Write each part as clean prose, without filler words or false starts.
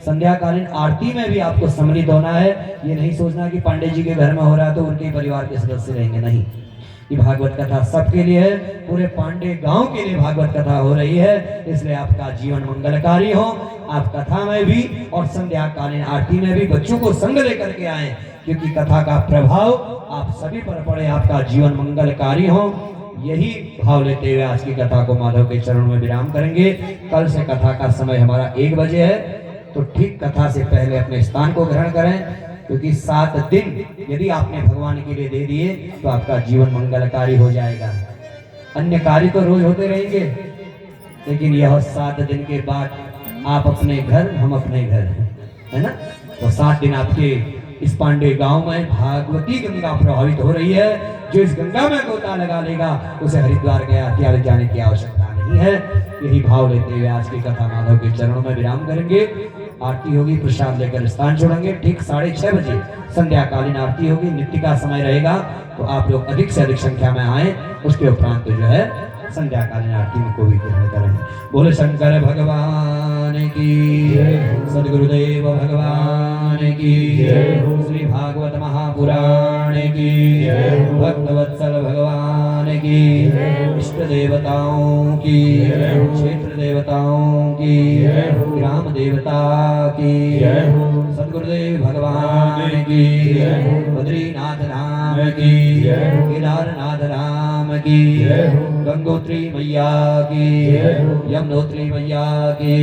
संध्याकालीन आरती में भी आपको सम्मिलित होना है। ये नहीं सोचना कि पांडे जी के घर में हो रहा है तो उनके परिवार के सदस्य रहेंगे, नहीं। ये भागवत कथा सबके लिए है, पूरे पांडे गांव के लिए भागवत कथा हो रही है, इसलिए आपका जीवन मंगलकारी हो। आप कथा में भी और संध्याकालीन आरती में भी बच्चों को संग लेकर के आए, क्योंकि कथा का प्रभाव आप सभी पर पड़े, आपका जीवन मंगलकारी हो। यही भाव लेते हुए आज की कथा को माधव के चरणों में विराम करेंगे। कल से कथा का समय हमारा 1 बजे है, तो ठीक कथा से पहले अपने स्थान को ग्रहण करें, क्योंकि 7 दिन यदि आपने भगवान के लिए दे दिए तो आपका जीवन मंगलकारी हो जाएगा। अन्य कार्य तो रोज होते रहेंगे, लेकिन यह 7 दिन के बाद आप अपने घर, हम अपने घर, है ना। तो 7 दिन आपके इस पांडे गांव में भागवती गंगा प्रभावित हो रही है। जो इस गंगा में गोता लगा लेगा उसे हरिद्वार गया त्याग जाने की आवश्यकता नहीं है। यही भाव लेते हुए आज की कथा माधव के चरणों में विराम करेंगे। आरती होगी, प्रसाद लेकर स्थान छोड़ेंगे। ठीक 6:30 बजे संध्याकालीन आरती होगी, नित्य का समय रहेगा, तो आप लोग अधिक से अधिक संख्या में आए। उसके उपरांत जो है संध्याकालीन आरती में कोई ग्रहण करें। बोले शंकर भगवान की, सदगुरुदेव भगवान की, श्री भागवत महापुराण की, भक्तवत्सल भगवान की, इष्ट देवताओं की, क्षेत्र देवताओं की, ग्राम देवता की, सदगुरुदेव भगवान की, बद्रीनाथ धाम की, केदारनाथ धाम की, गंगोत्री मैया की, यमुनोत्री मैया की,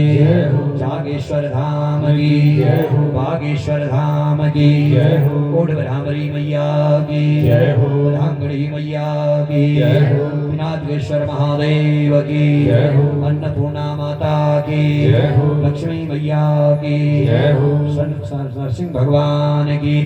जागेश्वर धाम की, बागेश्वर धाम की, कोडब्रह्मरी मैया की, धांगड़ी मैया की, विनाथेश्वर महादेव की, अन्नपूर्णा माता की, लक्ष्मी मैया की, नरसिंह भगवान की।